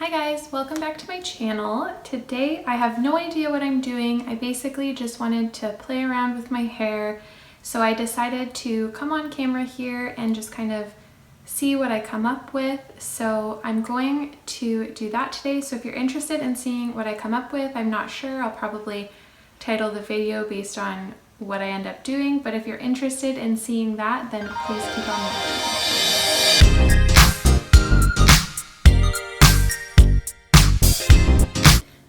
Hi guys, welcome back to my channel. Today I have no idea what I'm doing. I basically just wanted to play around with my hair. So I decided to come on camera here and just kind of see what I come up with. So I'm going to do that today. So if you're interested in seeing what I come up with, I'm not sure, I'll probably title the video based on what I end up doing. But if you're interested in seeing that, then please keep on watching.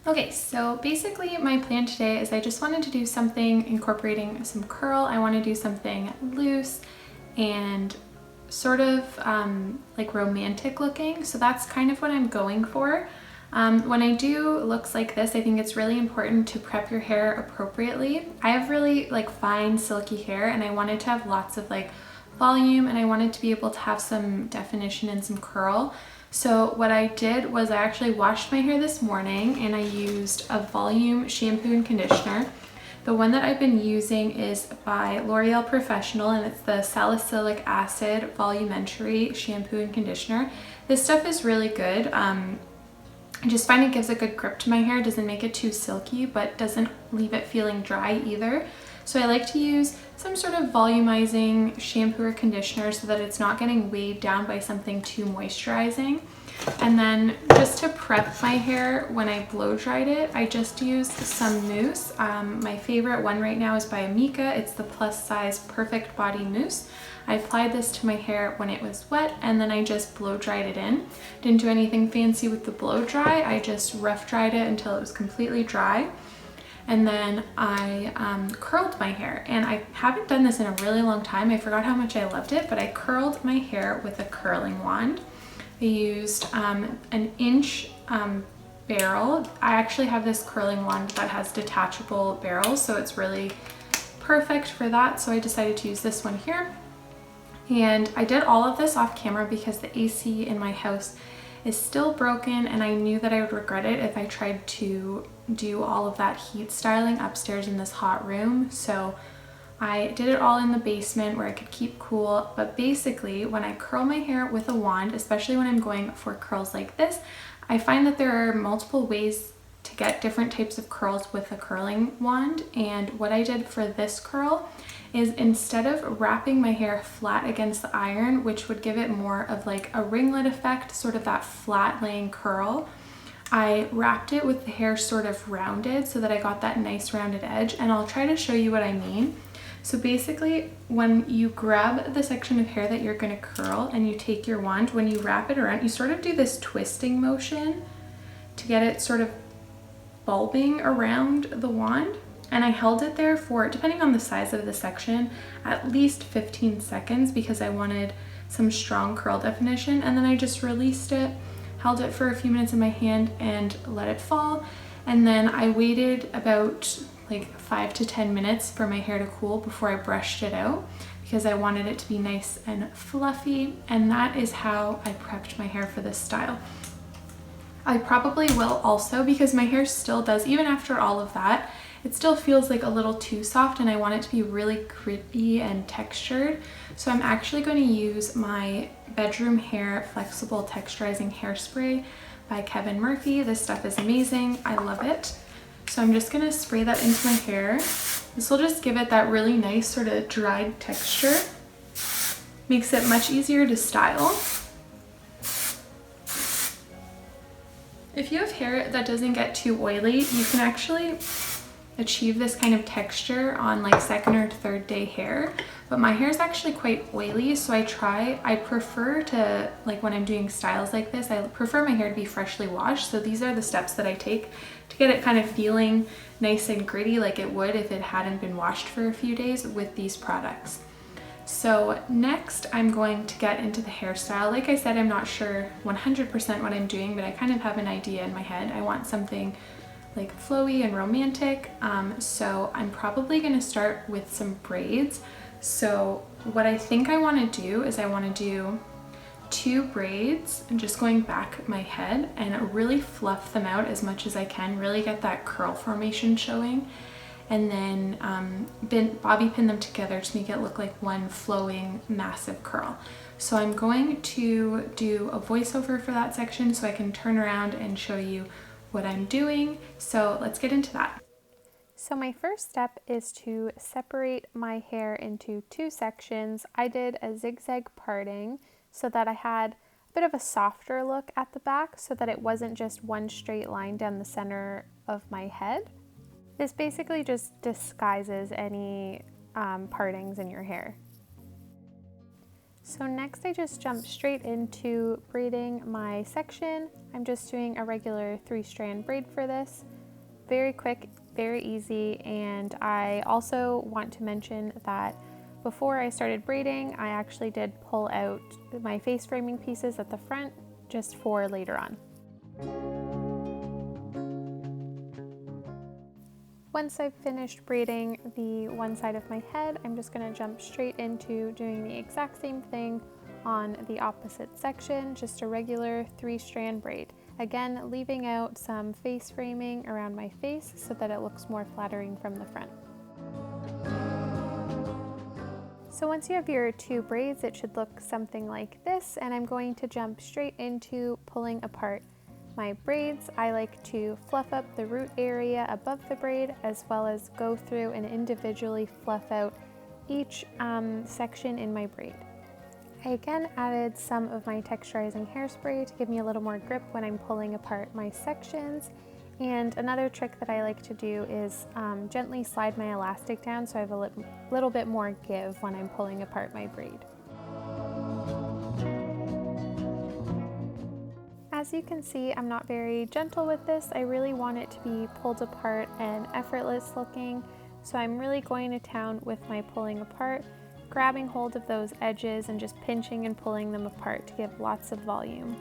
Okay, so basically my plan today is I just wanted to do something incorporating some curl. I want to do something loose and sort of like romantic looking. So that's kind of what I'm going for. When I do looks like this, I think it's really important to prep your hair appropriately. I have really like fine silky hair and I wanted to have lots of like volume and I wanted to be able to have some definition and some curl. So what I did was I actually washed my hair this morning and I used a volume shampoo and conditioner. The one that I've been using is by L'Oreal Professional and it's the salicylic acid volumetary shampoo and conditioner. This stuff is really good. I just find it gives a good grip to my hair, doesn't make it too silky, but doesn't leave it feeling dry either. So I like to use some sort of volumizing shampoo or conditioner so that it's not getting weighed down by something too moisturizing. And then just to prep my hair when I blow dried it, I just used some mousse. My favorite one right now is by Amika. It's the plus size perfect body mousse. I applied this to my hair when it was wet and then I just blow dried it in. Didn't do anything fancy with the blow dry. I just rough dried it until it was completely dry. And then I curled my hair, and I haven't done this in a really long time. I forgot how much I loved it, but I curled my hair with a curling wand. I used an inch barrel. I actually have this curling wand that has detachable barrels, so it's really perfect for that. So I decided to use this one here. And I did all of this off camera because the AC in my house is still broken and I knew that I would regret it if I tried to do all of that heat styling upstairs in this hot room. So I did it all in the basement where I could keep cool. But basically when I curl my hair with a wand, especially when I'm going for curls like this, I find that there are multiple ways to get different types of curls with a curling wand. And what I did for this curl is instead of wrapping my hair flat against the iron, which would give it more of like a ringlet effect, sort of that flat laying curl, I wrapped it with the hair sort of rounded so that I got that nice rounded edge. And I'll try to show you what I mean. So basically when you grab the section of hair that you're going to curl and you take your wand, when you wrap it around, you sort of do this twisting motion to get it sort of bulbing around the wand. And I held it there for, depending on the size of the section, at least 15 seconds because I wanted some strong curl definition. And then I just released it, held it for a few minutes in my hand and let it fall. And then I waited about like 5 to 10 minutes for my hair to cool before I brushed it out because I wanted it to be nice and fluffy. And that is how I prepped my hair for this style. I probably will also, because my hair still does, even after all of that, it still feels like a little too soft and I want it to be really grippy and textured. So I'm actually going to use my Bedroom Hair Flexible Texturizing Hairspray by Kevin Murphy. This stuff is amazing. I love it. So I'm just going to spray that into my hair. This will just give it that really nice sort of dried texture. Makes it much easier to style. If you have hair that doesn't get too oily, you can actually achieve this kind of texture on like second or third day hair, but my hair is actually quite oily, so I prefer to, like when I'm doing styles like this, I prefer my hair to be freshly washed. So these are the steps that I take to get it kind of feeling nice and gritty like it would if it hadn't been washed for a few days with these products. So next I'm going to get into the hairstyle. Like I said, I'm not sure 100% what I'm doing, but I kind of have an idea in my head. I want something like flowy and romantic. So I'm probably going to start with some braids. So what I think I want to do is I want to do 2 braids and just going back my head and really fluff them out as much as I can, really get that curl formation showing. And then bobby pin them together to make it look like one flowing massive curl. So I'm going to do a voiceover for that section so I can turn around and show you what I'm doing. So let's get into that. So my first step is to separate my hair into two sections. I did a zigzag parting so that I had a bit of a softer look at the back so that it wasn't just one straight line down the center of my head. This basically just disguises any partings in your hair. So next I just jump straight into braiding my section. I'm just doing a regular 3-strand braid for this. Very quick, very easy, and I also want to mention that before I started braiding, I actually did pull out my face framing pieces at the front just for later on. Once I've finished braiding the one side of my head, I'm just going to jump straight into doing the exact same thing on the opposite section, just a regular 3-strand braid. Again, leaving out some face framing around my face so that it looks more flattering from the front. So once you have your 2 braids, it should look something like this, and I'm going to jump straight into pulling apart my braids. I like to fluff up the root area above the braid as well as go through and individually fluff out each section in my braid. I again added some of my texturizing hairspray to give me a little more grip when I'm pulling apart my sections. And another trick that I like to do is gently slide my elastic down so I have a little bit more give when I'm pulling apart my braid. As you can see, I'm not very gentle with this. I really want it to be pulled apart and effortless looking. So I'm really going to town with my pulling apart, grabbing hold of those edges and just pinching and pulling them apart to give lots of volume.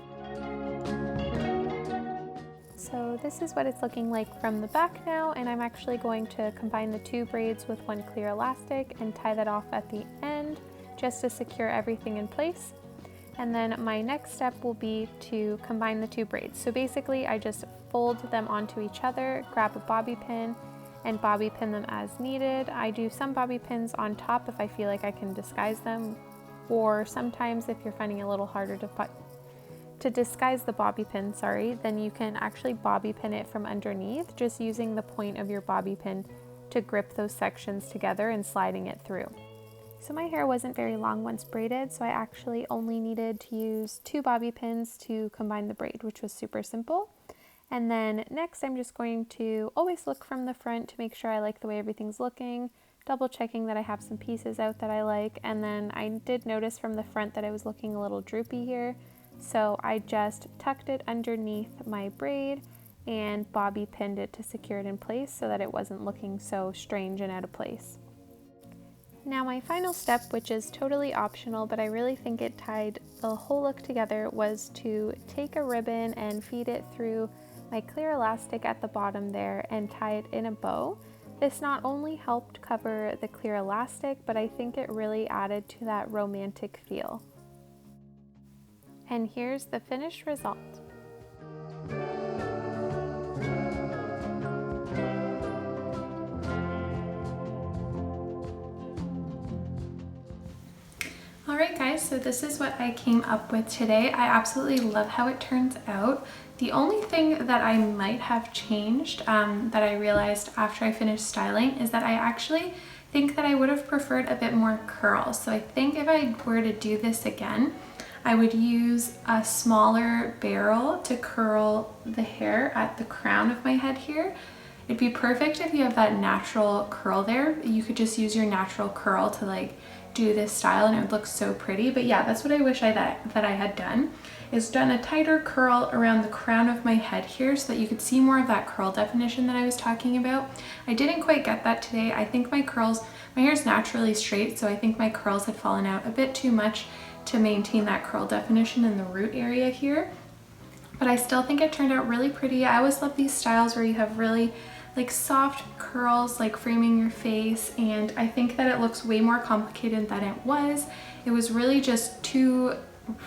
So this is what it's looking like from the back now, and I'm actually going to combine the 2 braids with one clear elastic and tie that off at the end just to secure everything in place. And then my next step will be to combine the 2 braids. So basically I just fold them onto each other, grab a bobby pin, and bobby pin them as needed. I do some bobby pins on top if I feel like I can disguise them, or sometimes if you're finding it a little harder to disguise the bobby pin, then you can actually bobby pin it from underneath, just using the point of your bobby pin to grip those sections together and sliding it through. So my hair wasn't very long once braided, so I actually only needed to use 2 bobby pins to combine the braid, which was super simple. And then next I'm just going to always look from the front to make sure I like the way everything's looking, double checking that I have some pieces out that I like. And then I did notice from the front that I was looking a little droopy here, so I just tucked it underneath my braid and bobby pinned it to secure it in place so that it wasn't looking so strange and out of place. Now my final step, which is totally optional, but I really think it tied the whole look together, was to take a ribbon and feed it through my clear elastic at the bottom there and tie it in a bow. This not only helped cover the clear elastic, but I think it really added to that romantic feel. And here's the finished result. Alright guys, so this is what I came up with today. I absolutely love how it turns out. The only thing that I might have changed that I realized after I finished styling is that I actually think that I would have preferred a bit more curl. So I think if I were to do this again, I would use a smaller barrel to curl the hair at the crown of my head here. It'd be perfect if you have that natural curl there. You could just use your natural curl to like do this style and it would look so pretty. But yeah, that's what I wish that I had done, is done a tighter curl around the crown of my head here so that you could see more of that curl definition that I was talking about. I didn't quite get that today. I think my hair's naturally straight, so I think my curls had fallen out a bit too much to maintain that curl definition in the root area here. But I still think it turned out really pretty. I always love these styles where you have really like soft curls like framing your face, and I think that it looks way more complicated than it was. It was really just 2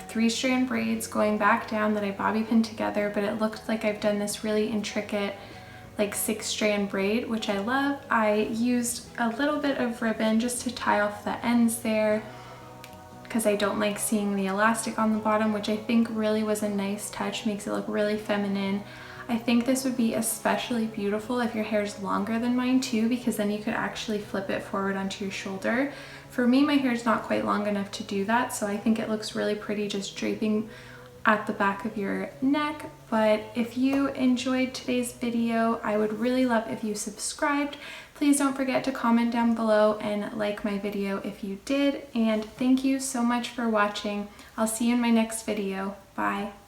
3-strand braids going back down that I bobby pinned together, but it looked like I've done this really intricate like 6-strand braid, which I love. I used a little bit of ribbon just to tie off the ends there, because I don't like seeing the elastic on the bottom, which I think really was a nice touch, makes it look really feminine. I think this would be especially beautiful if your hair is longer than mine too, because then you could actually flip it forward onto your shoulder. For me, my hair is not quite long enough to do that, so I think it looks really pretty just draping at the back of your neck. But if you enjoyed today's video, I would really love if you subscribed. Please don't forget to comment down below and like my video if you did. And thank you so much for watching. I'll see you in my next video. Bye.